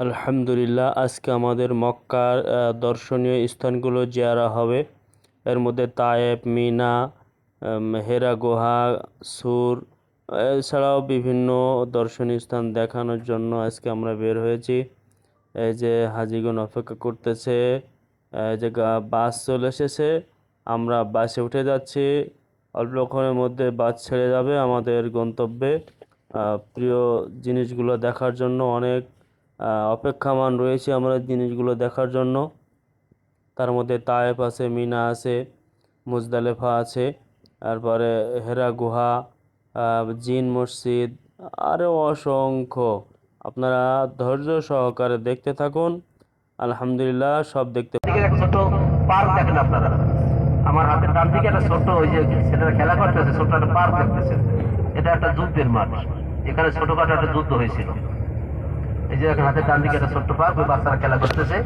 আলহামদুলিল্লাহ, আজকে আমাদের মক্কার দর্শনীয় স্থানগুলো জিয়ারা হবে। এর মধ্যে তায়েফ, মিনা, হেরা গুহা, সুর, এছাড়াও বিভিন্ন দর্শনীয় স্থান দেখানোর জন্য আজকে আমরা বের হয়েছি। এই যে হাজিগণ অপেক্ষা করতেছে, এই যে বাস চলে এসেছে, আমরা বাসে উঠে যাচ্ছি। অল্পক্ষণের মধ্যে বাস ছেড়ে যাবে আমাদের গন্তব্যে। প্রিয় জিনিসগুলো দেখার জন্য অনেক অপেক্ষামান রয়েছে আমরা জিনিসগুলো দেখার জন্য। তার মধ্যে তায়েফ আছে, মিনা আছে, মুজদালেফা আছে, তারপরে হেরা গুহা, জিন মসজিদ, আরও অসংখ্য। আপনারা ধৈর্য সহকারে দেখতে থাকুন। আলহামদুলিল্লাহ, সব দেখতে। একটা ছোট পার্ক দেখেন আপনারা। আমার হাতের ডান দিকে একটা ছোট ওই যে ছেলেরা খেলা করতেছে, ছোট একটা পার্ক দেখতেছেন। এটা একটা যুদ্ধের মাঠ, এখানে ছোটখাটো একটা যুদ্ধ হয়েছিল। এই যে হাতের ডান দিকে একটা ছোট্ট পার্ক, ওই বাচ্চারা খেলা করতেছে।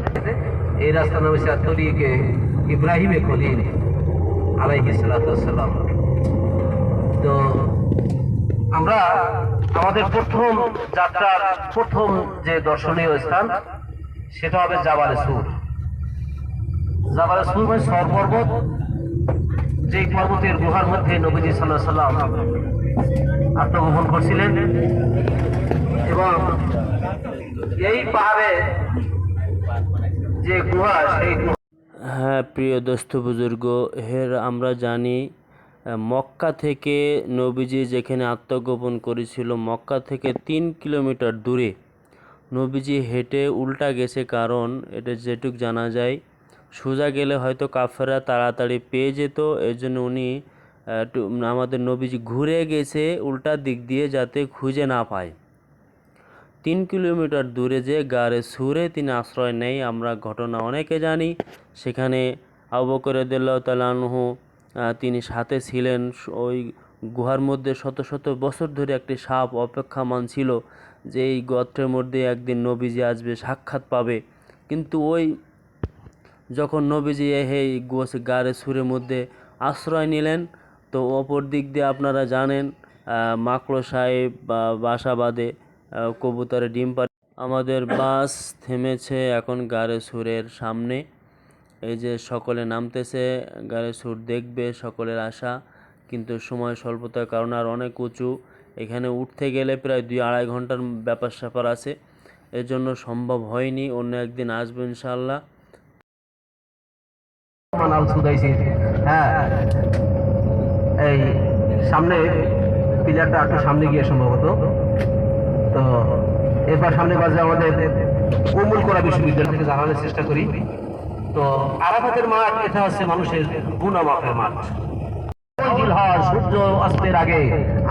এই রাস্তার নাম হচ্ছে তরিকে ইব্রাহিমে খলিল আলাইহিস সালাম। তো আমরা আমাদের প্রথম যাত্রার প্রথম যে দর্শনীয় স্থান সেটা হবে জাবালে সুর। জাবালে সুর মানে সর পর্বত, যে পর্বতের গুহার মধ্যে নবীজি সাল্লাল্লাহু আলাইহি সাল্লাম আত্মগোপন করছিলেন। এবং এই পাহাড়ে যে গুহা, সেই হ্যাঁ, প্রিয় দোস্ত বুজুর্গ, আমরা জানি মক্কা থেকে নবীজি যেখানে আত্মগোপন করেছিল, মক্কা থেকে 3 কিলোমিটার দূরে নবীজি হেঁটে উল্টা গেছে। কারণ এটা যেটুক জানা যায়, সোজা গেলে হয়তো কাফেররা তাড়াতাড়ি পেয়ে যেত। এই জন্য উনি আমাদের নবীজি ঘুরে গেছে উল্টা দিক দিয়ে, যাতে খুঁজে না পায়। 3 কিলোমিটার দূরে যে গারে সুরে তিনি আশ্রয় নেয়, আমরা ঘটনা অনেকে জানি। সেখানে আবু বকর রাদিয়াল্লাহু তাআলা আনহু তিনি সাথে ছিলেন। ওই গুহার মধ্যে শত শত বছর ধরে একটি সাপ অপেক্ষামান ছিল যে এই গর্তের মধ্যে একদিন নবীজি আসবে, সাক্ষাৎ পাবে। কিন্তু ওই যখন নবীজি এই গারে সুরের মধ্যে আশ্রয় নিলেন, তো অপর দিক দিয়ে আপনারা জানেন মাকড়সায় বাসা বাঁধে, কবুতরে ডিম পাড়ে। আমাদের বাস থেমেছে এখন গারে সুরের সামনে। এই যে সকলে নামতেছে, গারে সুর দেখবে, সকলের আশা। কিন্তু সময় স্বল্পতার কারণে আর অনেক উঁচু, এখানে উঠতে গেলে প্রায় 2-2.5 ঘন্টার ব্যাপার স্যাপার আছে। এর জন্য সম্ভব হয়নি। অন্য একদিন আসবো ইনশাআল্লাহ। হ্যাঁ, এই সামনে পিলারটা একটু সামনে গিয়ে সম্ভবত। তো এবার সামনে বাজে আমাদের উম্মুল কোরা বিশ্ববিদ্যালয় থেকে জানানোর চেষ্টা করি। তো আরাফাতের মাঠ, এটা হচ্ছে মানুষের গুনাহ মাফের মাঠ। সূর্য অস্তের আগে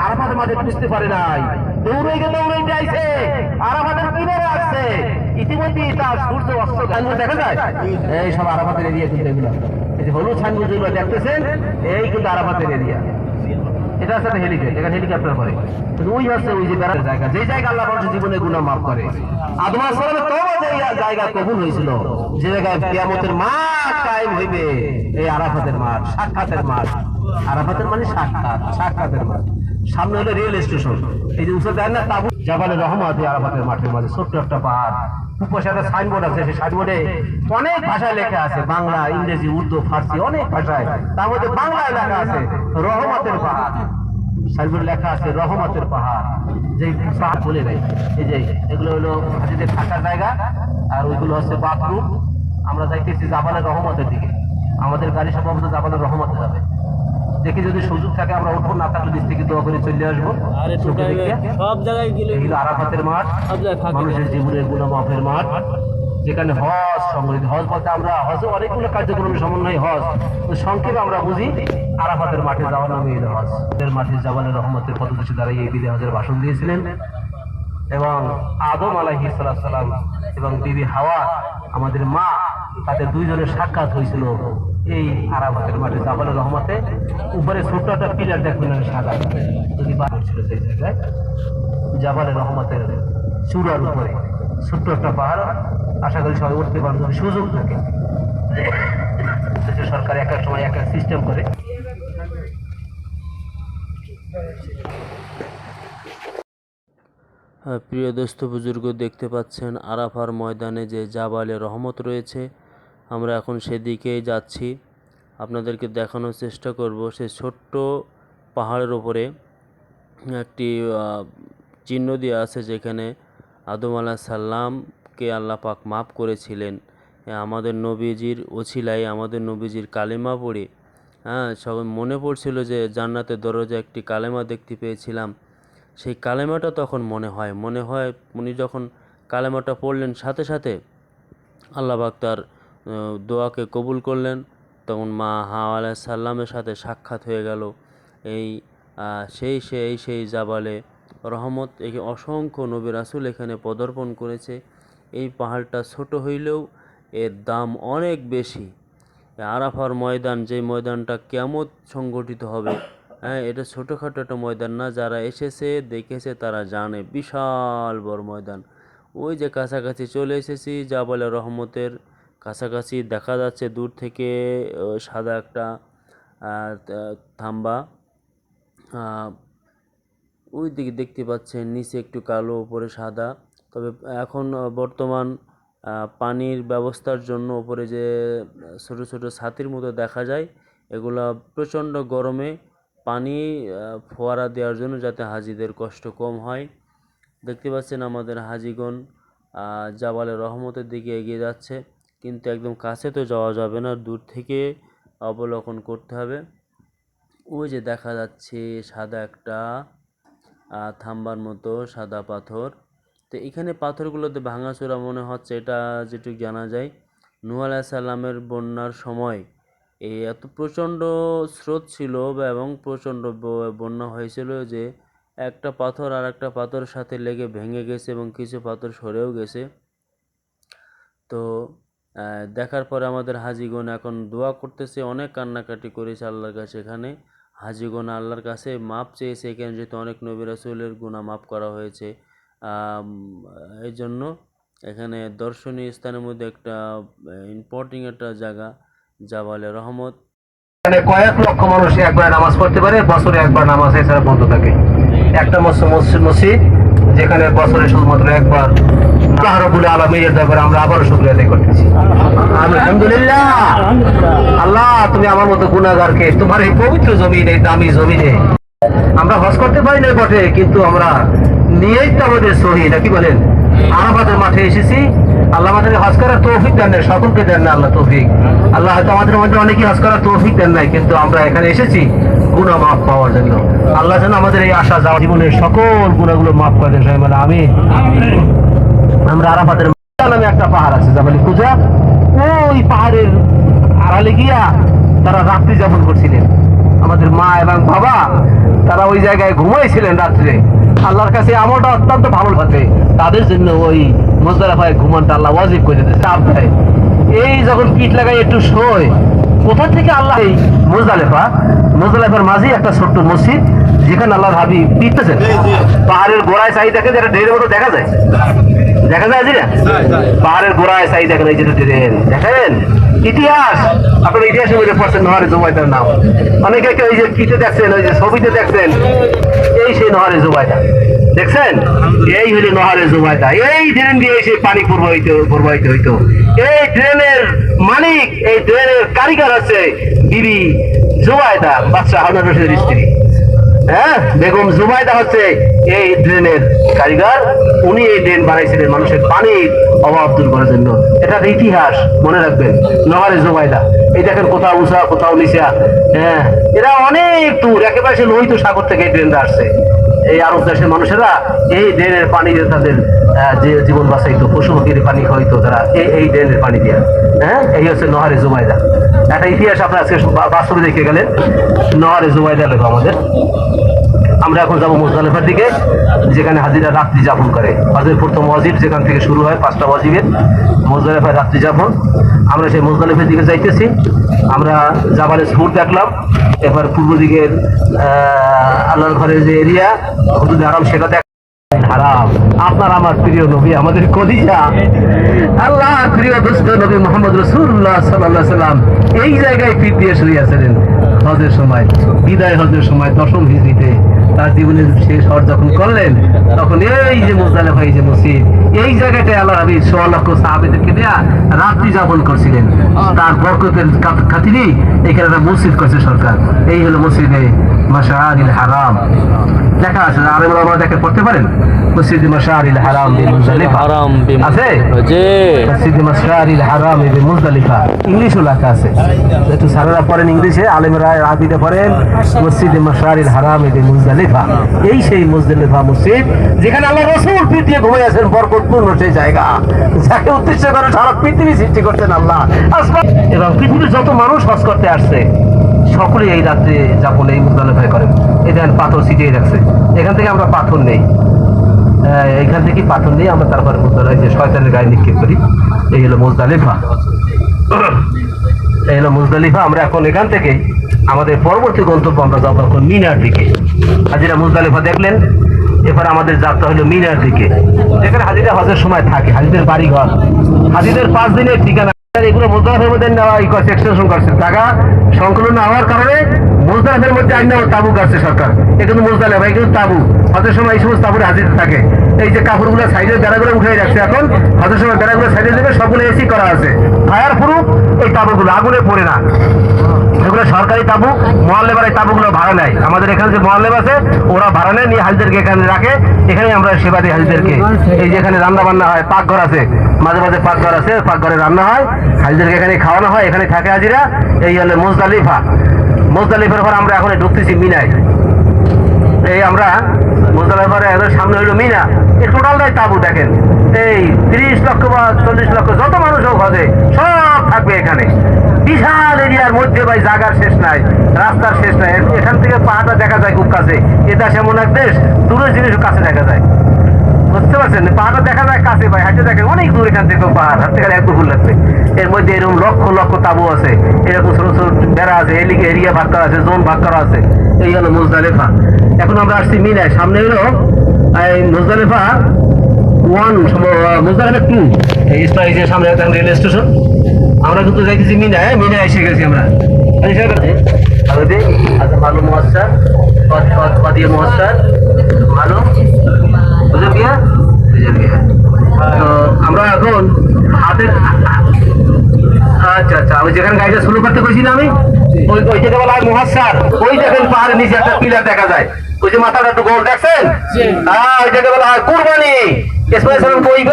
আরাফাতের মাঠে বুঝতে পারে নাই, দৌড়ে যাইছে, আরাফাতের কিনারে আসছে। ইতিমধ্যে তার সূর্য অস্ত দেখা যায়। এই সব আরাফাতের এরিয়া, কিন্তু এগুলো এই যে হলুদ ছানগুলো যেগুলো দেখতেছেন, এই কিন্তু আরাফাতের এরিয়া। এটা হচ্ছে হেলিপ্যাড, এখানে হেলিকপ্টার করে। কিন্তু ওই হচ্ছে ওই যে বেড়ার জায়গা, যে জায়গা আল্লাহ মানুষের জীবনে গুনাহ মাফ করে। আদম আলাইহিস সালামের তওবা যে জায়গা কবুল হয়েছিল, যে জায়গায় কিয়ামতের মাঠ কায়েম হইবে, এই আরাফাতের মাঠ, সাক্ষাতের মাঠ। আরাফাতের মানে সাক্ষাতের মাঠ। সামনে হলো রেল স্টেশন। এই যে উঁচু দেন না তাবু, জাবালে রহমত, আরাফাতের মাঠের মাঝে ছোট্ট একটা পাহাড়। উপরে একটা সাইনবোর্ড আছে, সেই সাইনবোর্ডে অনেক ভাষায় লেখা আছে, বাংলা, ইংরেজি, উর্দু, ফার্সি, অনেক ভাষায়। তার মধ্যে বাংলায় লেখা আছে রহমতের পাহাড়। সাইনবোর্ডে লেখা আছে রহমতের পাহাড়। যে পাহাড় বলে নেই, এই যে এগুলো হলো হাজিদের থাকার জায়গা, আর ওইগুলো হচ্ছে বাথরুম। আমরা যাইতেছি জাবালে রহমতের দিকে। আমাদের গাড়ি সম্ভবত জাবালে রহমতে যাবে। দেখি যদি সুযোগ থাকে আমরা উঠবো, না থাকলে দিক থেকে দোয়া করে চলে আসবো। সব জায়গায় এগুলো আরাফাতের মাঠ, মানুষের জীবনের গুনাহ মাফের মাঠ, যেখানে হজ সংগঠিত। হজ বলতে আমরা হজে অনেকগুলো কার্যক্রমের সমন্বয় হজ, সংক্ষেপে আমরা বুঝি আরাফাতের মাঠে যাওয়ার নামে ঈদ হজ। এর মাঠে জাবালের রহমতের পদদেশে দাঁড়িয়ে এই বিদে হজের ভাষণ দিয়েছিলেন। এবং আদম আলাইহিস সালাম এবং বিবি হাওয়া, আমাদের মা, তাদের দুইজনের সাক্ষাৎ হয়েছিল এই আরাফাতের মাঠে জাবালের রহমতে। উপরে ছোট্ট একটা পিলার দেখবেন সাদা, যদি বাদ ছিল সেই জায়গায় জাবালের রহমতের চূড়ার উপরে ছোট্ট একটা পাহাড়। আশা করি সবাই উঠতে পারেন যদি সুযোগ থাকে। দেশের সরকার এক এক সময় এক এক সিস্টেম করে। প্রিয় দোস্ত বুজুর্গ, দেখতে পাচ্ছেন আরাফার ময়দানে যে জাবালে রহমত রয়েছে। আমরা এখন সেদিকেই যাচ্ছি। আপনাদেরকে দেখানোর চেষ্টা করব সে ছোট্ট পাহাড়ের ওপরে একটি চিহ্ন দেওয়া আছে, যেখানে আদম আলাইহিস সালামকে আল্লাহ পাক মাফ করেছিলেন। আমাদের নবীজির ওছিলায়, আমাদের নবীজির কালেমা পড়ে সবাই মনে পড়ছিল যে জান্নাতের দরজা একটি কালেমা দেখতে পেয়েছিলাম। সেই কালেমাটা তখন মনে হয় উনি যখন কালেমাটা পড়লেন, সাথে সাথে আল্লাহ পাক তার দোয়াকে কবুল করলেন। তখন মা হাওয়া আলাইহিস সালামের সাথে সাক্ষাৎ হয়ে গেল। এই সেই জাবালে রহমত। এই অসংখ্য নবী রাসূল এখানে পদার্পণ করেছে। এই পাহাড়টা ছোট হইলেও এর দাম অনেক বেশি। আরাফার ময়দান, যে ময়দানটা কিয়ামত সংগঠিত হবে, এটা ছোটোখাটো একটা ময়দান না। যারা এসেছে দেখেছে তারা জানে, বিশাল বড় ময়দান। ওই যে কাছাকাছি চলে এসেছি, জাবালে রহমতের কাছাকাছি দেখা যাচ্ছে দূর থেকে সাদা একটা থাম্বা। ওই দিকে দেখতে পাচ্ছেন নিচে একটু কালো, উপরে সাদা। তবে এখন বর্তমান পানির ব্যবস্থার জন্য উপরে যে ছোট ছোট ছাতির মতো দেখা যায়, এগুলা প্রচণ্ড গরমে পানি ফোয়ারা দেওয়ার জন্য, যাতে হাজিদের কষ্ট কম হয়। দেখতে পাচ্ছেন আমাদের হাজিগণ জাবালে রহমতের দিকে এগিয়ে যাচ্ছে, কিন্তু একদম কাছে তো যাওয়া যাবে না, দূর থেকে অবলোকন করতে হবে। ওই যে দেখা যাচ্ছে সাদা একটা থাম্বার মতো সাদা পাথর। তো এখানে পাথরগুলোতে ভাঙাচোরা মনে হচ্ছে। এটা যেটুকু জানা যায়, নূহ আলাইহিস সালামের বন্যার সময় এই এত প্রচণ্ড স্রোত ছিল এবং প্রচণ্ড বন্যা হয়েছিল যে একটা পাথর আর একটা পাথরের সাথে লেগে ভেঙে গেছে এবং কিছু পাথর সরেও গেছে। তো দেখার পরে আমাদের হাজিগণ এখন দোয়া করতেছে, অনেক কান্নাকাটি করেছে আল্লাহর কাছে। এখানে হাজিগণ আল্লাহর কাছে মাপ চেয়েছে, এখানে যেহেতু অনেক নবী রাসূলের গুনাহ মাফ করা হয়েছে। এই জন্য এখানে দর্শনীয় স্থানের মধ্যে একটা ইম্পর্টেন্ট একটা জায়গা, জাবালে রহমত। এখানে কয়েক লক্ষ মানুষ একবার নামাজ পড়তে পারে, বছরে একবার নামাজ এছাড়া বন্ধ থাকে। একটা মসজিদ যেখানে বছরে শুধুমাত্র একবার আল্লাহ রাব্বুল আলামিনের দরবারে আমরা আবারও শুকরিয়া আদায় করতেছি। আলহামদুলিল্লাহ। আল্লাহ, তুমি আমার মতো গুনাহগারকে তোমার এই পবিত্র জমিনে, এই দামি জমিনে আমরা হজ করতে পারি না বটে, কিন্তু আমরা নিয়েই তো আমাদের সহি, নাকি বলেন? আরাফাতের মাঠে এসেছি। আল্লাহ আমাদের হজ করার তৌফিক দেন নাই, সকলকে দেন না আল্লাহ তৌফিক। আল্লাহ হয়তো আমাদের মধ্যে অনেকেই হজ করার তৌফিক দেন নাই, কিন্তু আমরা এখানে এসেছি গুনাহ মাফ পাওয়ার জন্য। আল্লাহ যেন আমাদের এই আশা যাওয়া জীবনের সকল গুনাহগুলো মাফ করে দেন। সবাই বলে আমিন। আমরা আরাফাতের নামে একটা পাহাড় আছে, জাবাল কুজা। ওই পাহাড়ের আড়ালে গিয়া তারা রাত্রি যাপন করছিলেন। আমাদের মা এবং বাবা তারা ওই জায়গায় ঘুমাইছিলেন রাত্রে। আল্লাহর কাছে আমলটা অত্যন্ত ভালো লাগে তাদের জন্য। ওই মুজদালিফায় ঘুমানটা আল্লাহ ওয়াজিব করে দিয়েছে, চাপ দেয়। এই যখন পিঠ লাগাই একটু শোয়, কোথা থেকে আল্লাহ এই মুজদালিফার মাঝে একটা ছোট্ট মসজিদ, যেখানে আল্লাহর হাবিব পিঠতেছেন। পাহাড়ের গোড়ায় চাই দেখে, যেটা ঢেরের মতো দেখা যায় জি না? পাহাড়ের গোড়ায় চাই দেখেন, এই যেটা ঢের দেখেন। ইতিহাস, আপনার ইতিহাসের মধ্যে পড়ছেন নহরে জুবাইদার নাম। অনেকে ওই যে কিতে দেখছেন, ওই যে ছবিতে দেখছেন, এই সেই নহরে জুবাইদা দেখছেন। এই হইল নহরে জুবাইদা। এই ড্রেন দিয়ে সেই পানি প্রবাহিত হইতো। এই ড্রেনের মালিক, এই ড্রেনের কারিগর হচ্ছে বিবি জুবাইদা, বাদশাহ হারুন রশিদের স্ত্রী। বেগম জুবাইদা হচ্ছে এই ড্রেনের কারিগর। উনি এই ড্রেন বানাইছিলেন মানুষের পানির অভাব দূর করার জন্য। এটা ইতিহাস, মনে রাখবেন। নহরে জুবাইদা, এই দেখেন কোথাও উঁচা কোথাও নিচা। এরা অনেক দূর, একেবারে সে লোহিত সাগর থেকে এই ড্রেনটা আসছে। এই আরব দেশের মানুষেরা এই ড্রেনের পানি দিয়ে তাদের যে জীবন বাঁচাইতো, পশু পাখির পানি খাইতো তারা এই ড্রেনের পানি দিয়ে। এই হচ্ছে নহরে জুবাইদা। একটা ইতিহাস আপনার আজকে বাস্তবে দেখে গেলেন। নহরে জুবাইদা লেখা আমাদের। আমরা এখন যাবো মুজদালিফার দিকে, যেখানে হাজিরা রাত্রি যাপন করে। হজের প্রথম ওয়াজিব যেখান থেকে শুরু হয়, 5টা ওয়াজিবের, মুজদালিফায় রাত্রি যাপন। আমরা সেই মুজদালিফার দিকে যাইতেছি। আমরা জাবালে সুর দেখলাম। এবার পূর্ব দিকের আল্লাহর ঘরের যে এরিয়া হুদুদে হারাম, সেটা দেখ হারাম। আপনার আমার প্রিয় নবী, আমাদের কলিজা, আল্লাহ প্রিয় দোস্ত নবী মুহাম্মদ রাসূলুল্লাহ সাল্লাল্লাহু আলাইহি সাল্লাম এই জায়গায় পিঠ দিয়ে শুয়ে আছেন হজের সময়, বিদায় হজের সময়, 10ম হিজরিতে। তার জীবনের শেষ হজ যখন করলেন তখন এই যে মুজদালিফা, এই যে মসজিদ, এই জায়গাটায় আল্লাহ নবী ১৬ লক্ষ সাহাবীদেরকে দেয়া রাত্রি যাপন করছিলেন। তার বরকতের খাতিরে এখানে একটা মসজিদ করছে সরকার। এই হলো মসজিদে মাশআরিল হারাম। দেখা আছে আলেম ওলামা দেখে পড়তে পারেন মসজিদে মাশআরিল হারাম বিমুজদালিফা আছে, জি মসজিদে মাশআরিল হারাম বিমুজদালিফা। ইংলিশও লেখা আছে, একটু সারারা পড়েন ইংলিশে, আলেমরা আরবিতে পড়েন মসজিদে মাশআরিল হারাম বিমুজদালিফা। এই সেই মুজদালিফা মসজিদ যেখানে আল্লাহ রাসূল পিটিয়ে ঘুমিয়ে আছেন, বরকতপূর্ণ সেই জায়গা যাকে উদ্দেশ্য করে সারা পৃথিবী সৃষ্টি করছেন আল্লাহ। এবং পৃথিবীর যত মানুষ হজ করতে আসছে সকলেই এই রাত্রে যাপন এই মুজদালিফায় করেন। এই দেখেন পাথর ছিটিয়ে রাখছে, এখান থেকে আমরা পাথর নেই, এইখান থেকে পাথর নিয়ে আমরা তারপরে মুজদালিফা যে শয়তানের গায়ে নিক্ষেপ করি। এই হলো মুজদালিফা, এই হলো মুজদালিফা। আমরা এখন এখান থেকে আমাদের পরবর্তী গন্তব্য আমরা যাবো এখন মিনার দিকে। হাজিরা মুজদালিফা দেখলেন, এবার আমাদের যাত্রা হলো মিনার দিকে, যেখানে হাজিরা হজের সময় থাকে, হাজিদের বাড়ি ঘর, হাজিদের 5 দিনের ঠিকানা। এগুলো মুজদালিফার মধ্যে নেওয়া এক্সটেনশন করছে, টাকা সংকলন না হওয়ার কারণে মুজদালিফার মধ্যে আইন তাবু গাছে সরকার। এ কিন্তু মুজদালিফা, এই কিন্তু তাবু, হজের সময় এই সমস্ত তাবুরে হাজির থাকে। এই যে কাপড়গুলো সাইডের বেড়াগুলো উঠে রাখছে, এখন হজের সময় বেড়াগুলো সাইডে দেবে, সবগুলো এসি করা আছে, ফায়ার প্রুফ। এই তাবুগুলো আগুনে পড়ে না, এগুলো সরকারি তাবু। মোয়াল্লেবার এই তাবুগুলো ভাড়া নেয়, আমাদের এখানে যে মোয়াল্লেব আছে ওরা ভাড়া নেয়, নিয়ে হাজিদেরকে এখানে রাখে, এখানে আমরা সেবা দিই হাজিদেরকে। এই যে এখানে রান্না বান্না হয়, পাকঘর আছে, মাঝে মাঝে পাকঘর আছে, পাকঘরে রান্না হয়, হাজিদেরকে এখানে খাওয়ানো হয়, এখানে থাকে হাজিরা। এই হলো মুজদালিফা। মুজদালিফার পর আমরা এখন ঢুকতেছি মিনায়। এই আমরা মুজদালিফার সামনে হইলো মিনা, এই টোটালটাই তাবু। দেখেন এই 30 লক্ষ বা 40 লক্ষ যত মানুষ হোক হজে সব থাকবে এখানে। বিশাল এরিয়ার মধ্যে ভাই জায়গার শেষ নাই, রাস্তার শেষ নাই। এখান থেকে পাহাড়টা দেখা যায় খুব কাছে, এটা এমন এক দেশ দূরের জিনিস কাছে দেখা যায়, বুঝতে পারছেন? পাহাড়টা দেখা যায় কাছে ভাই, হাঁটতে দেখেন অনেক দূর এখান থেকে পাহাড়, হাঁটতে গেলে এত ভুল লাগছে। এর মধ্যে এরকম লক্ষ লক্ষ তাবু আছে, এরকম ছোট ছোট বেড়া আছে, এদিকে এরিয়া ভাগ করা আছে, জোন ভাগ করা আছে। এই হলো মুজদালিফা। এখন আমরা আসছি মিনায়, সামনে হলো এই মুজদালিফা 1, মুজদালিফা 2। এই যে সামনে রেল স্টেশন, আমরা কিন্তু যাইতেছি মিনায়। মিনায় এসে গেছি আমরা। আচ্ছা মালুম মহাস্টার দিয়ে মহাস্টার মালুম বুঝে গিয়া। তো আমরা এখন হাতের আচ্ছা আচ্ছা, ওই যেখানে গাড়িটা শুরু করতে কইছি না আমি, ওই থেকে বলা হয় মহাস্টার। ওই দেখেন পাহাড়ের নিচে একটা পিলার দেখা যায়, ওই যে মাথাটা একটু গোল দেখছেন, ওই থেকে বলা হয় কুরবানি।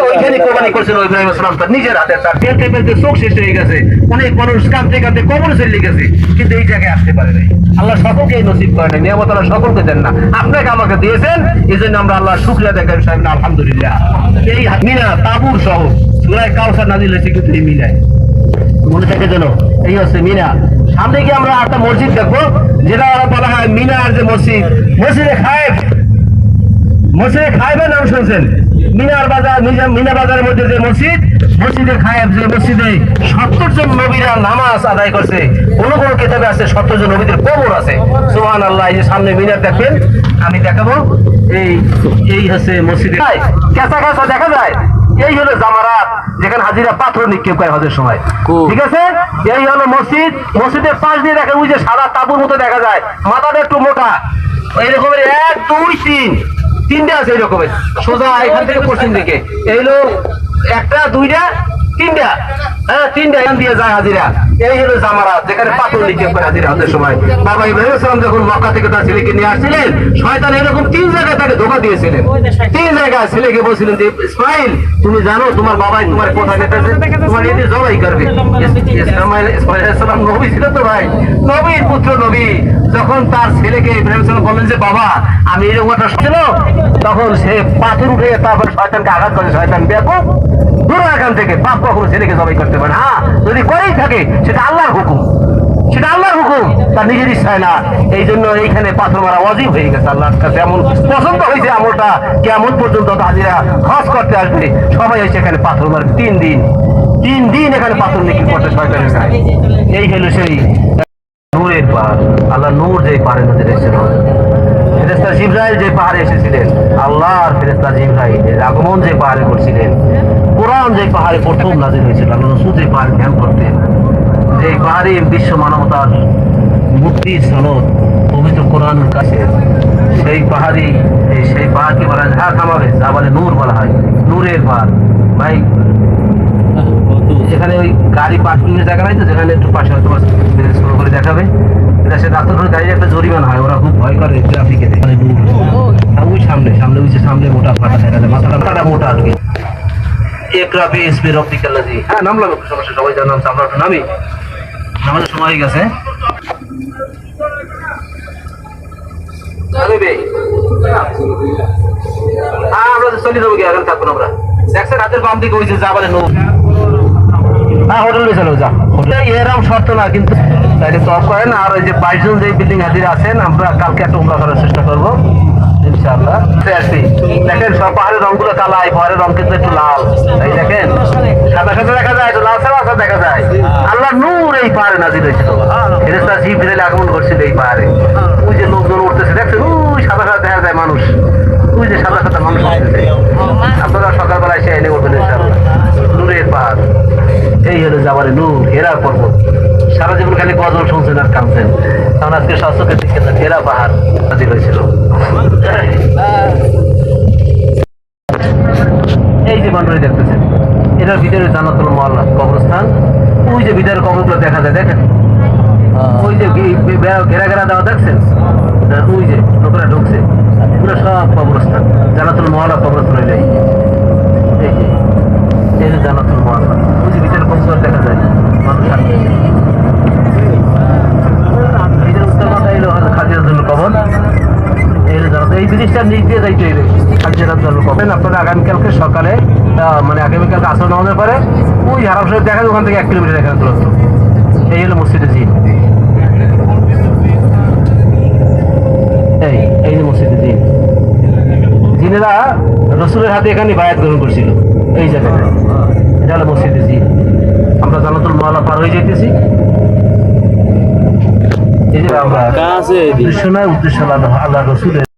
ওইখানে কোরবানি করছিল ইব্রাহিম আসসালাম তার নিজের হাতে। তার পেলতে পেলতে চোখ শেষ হয়ে গেছে, অনেক মানুষ কাঁদতে কাঁদতে কবরে চলে গেছে, কিন্তু এই জায়গায় আসতে পারে নাই। আল্লাহ সকলকে নসিব করে নাই, নিয়ামত আল্লাহ সকলকে দেন না, আপনাকে আমাকে দিয়েছেন, এই জন্য আমরা আল্লাহ শুকরিয়া দেখাই সাহেব আলহামদুলিল্লাহ। এই মিনা তাবুর শহর, সূরা কাউসার নাযিল হয়েছে কিন্তু এই মিনায়, মনে থাকে যেন। এই হচ্ছে মিনা। সামনে গিয়ে আমরা একটা মসজিদ দেখবো, যেটা বলা হয় মিনার যে মসজিদ, মসজিদে খায়েব। মসজিদে খায়েবের নাম শুনছেন? মিনার বাজার, মিনা বাজারের মধ্যে যে মসজিদ, মসজিদে খায়েব, যে মসজিদে 70 জন নবীরা নামাজ আদায় করছে। কোন কোন কিতাবে আছে 70 জন নবীদের কবর আছে। সুবহানাল্লাহ। এই যে সামনে মিনার দেখবেন, আমি দেখাবো। এই হচ্ছে মসজিদে কেঁচা কেঁচা দেখা যায়, এই হলো জামারাত, যেখানে হাজিরা পাথর নিক্ষেপ করে হজের সময়। ঠিক আছে, এই হলো মসজিদ। মসজিদের পাশ দিয়ে দেখেন ওই যে সাদা তাবুর মতো দেখা যায়, মাথাটা একটু মোটা, এইরকমের 1 2 3 3টে আছে এইরকমের, সোজা এখান থেকে পশ্চিম দিকে। এই হলো 1টা 2টা 3টা, হ্যাঁ 3টা এখান দিয়ে যায় হাজিরা। এই হলো জামারাত, যেখানে পাথর নিক্ষেপ করে হাজিরা হজের সময়। বাবা ইব্রাহিম সালাম যখন মক্কা থেকে তার ছেলেকে নিয়ে আসছিলেন, শয়তান এরকম 3 জায়গায় তাকে ধোঁকা দিয়েছিলেন। 3 জায়গায় ছেলেকে বলছিলেন যে ইসমাইল, তুমি জানো তোমার বাবাই তোমার কোথায় নেতেছে, তোমার এতে জবাই করবে। ইসমাইল সালাম নবী ছিল তো ভাই, নবীর পুত্র নবী। যখন তার ছেলেকে ইব্রাহিম সালাম বললেন যে বাবা আমি এরকম একটা ছিল, তখন সে পাথর উঠে তারপর শয়তানকে আঘাত করে। শয়তান বেকুব, দূর এখান থেকে, বাপ কখনো ছেলেকে জবাই করতে পারে না। হ্যাঁ, যদি করেই থাকে সেটা আল্লাহর হুকুম, সেটা আল্লাহর হুকুম, তার নিজের ইচ্ছায় না। এই জন্য এইখানে পাথর মারা ওয়াজিব হয়ে গেছে আল্লাহর কাছে। এমন পছন্দ হয়েছে আমলটা, কেমন পর্যন্ত হাজিরা হজ করতে আসবে সবাই এসে এখানে পাথর মারে। 3 দিন এখানে পাথর নিক্ষেপ করতে শয়তানের গায়ে। এই হলো সেই নূরের পাহাড়। আল্লাহ নূর যে পাহাড়ের মধ্যে এসেছিল, ফেরেশতা জিবরাইল যে পাহাড়ে এসেছিলেন, আল্লাহর ফেরেশতা জিবরাইলের আগমন যে পাহাড়ে করছিলেন, কোরআন যে পাহাড়ে প্রথম নাযিল হয়েছিল, আল্লাহ রাসূল যে পাহাড়ে ধ্যান করতেন, যে পাহাড়ে বিশ্ব মানবতার মুক্তির সনদ, পবিত্র পবিত্র কোরআনের কাছে সেই পাহাড়ি সেই পাহাড়কে বলা হয় হ্যাঁ থামাবে জাবালে নূর বলা হয়, নূরের পাহাড় ভাই। এখানে ওই গাড়ি পার্কিং এর জায়গা নাই তো, যেখানে একটু পাশে হয়তো স্ক্রল করে দেখাবে, এটা সে রাত্র করে গাড়ির একটা জরিমানা হয়, ওরা খুব ভয় করে ট্রাফিকে। এখানে নূর ওই সামনে সামনে ওই যে সামনে মোটা ফাটা দেখা যায়, মাথাটা মোটা আর কি। একরাবে এসপি রফিকাল জি, হ্যাঁ নামলাম, একটু সমস্যা, সবাই জানলাম আমরা একটু নামি, আমাদের সময় হয়ে গেছে। আমরা চলে যাবো কি, এখন থাকবো আমরা দেখছেন রাতের বাম দিকে ওই যে যাবালে নৌ, হ্যাঁ হোটেলে চলো যা, এরকম শর্ত না কিন্তু তাইলে তফ করেন। আর ওই যে 22 জন যে বিল্ডিং হাজির আছেন, আমরা কালকে একটা উমরা করার চেষ্টা করবো ইনশাআল্লাহ। দেখেন সব পাহাড়ের রংগুলো কালা, এই পাহাড়ের রং কিন্তু একটু লাল, এই দেখেন সাদা সাদা দেখা যায়, একটু লাল সাদা দেখা যায়। আল্লাহ নূর এই পাহাড়ে নাজিল হয়েছিল, ফেরেশতা জিবরাইল আগমন করছিল এই পাহাড়ে। ওই যে লোকজন উঠতেছে দেখছেন, ওই সাদা সাদা দেখা যায় মানুষ, ওই যে সাদা সাদা মানুষ উঠতেছে। আপনারা সকালবেলা এসে এনে করবেন ইনশাআল্লাহ। নূরের পাহাড়, এই হলো জাবালে নূর, হেরা পর্বত। সারা জীবন খালি গজল শুনছেন আর কাঁদছেন, কারণ আজকে স্বাস্থ্যকে দেখেছেন হেরা পাহাড় নাজিল হয়েছিল। এই যে বান্ডারি দেখতেছেন, এটার ভিতরে জান্নাতুল মুআল্লা কবরস্থান। ওই যে ভিতরে কবরগুলো দেখা যায় দেখেন, ওই যে ঘেরা ঘেরা দেওয়া দেখছেন, ওই যে লোকেরা ঢুকছে, পুরো সব কবরস্থান, জান্নাতুল মুআল্লা কবরস্থান হয়ে যায়। এই যে এই যে জান্নাতুল মুআল্লা, ওই যে ভিতরে কবর দেখা যায় মানুষ আসছে। এই যে উত্তর মাথায় এলো খাদিজার জন্য কবর, এই ব্রিজটার নিচ দিয়ে যাইতে হইবে খাদিজার জন্য কবেন। আপনারা আগামীকালকে সকালে মানে আগামীকালকে আসর নামানোর পরে ওই হারাম শরীফ দেখা ওখান থেকে 1 কিলোমিটার এখানে দূরত্ব। এই হলো মসজিদে জিন, এই যে মসজিদে জিন, জিনেরা রসুলের হাতে এখানে বায়াত গ্রহণ করছিল এই জায়গাটা। এটা হলো মসজিদে জিন। আমরা জান্নাতুল মুআল্লা পার হয়ে যাইতেছি। এই যে আমরা উদ্দেশ্য নয়, উদ্দেশ্য আল্লাহ রসুলের।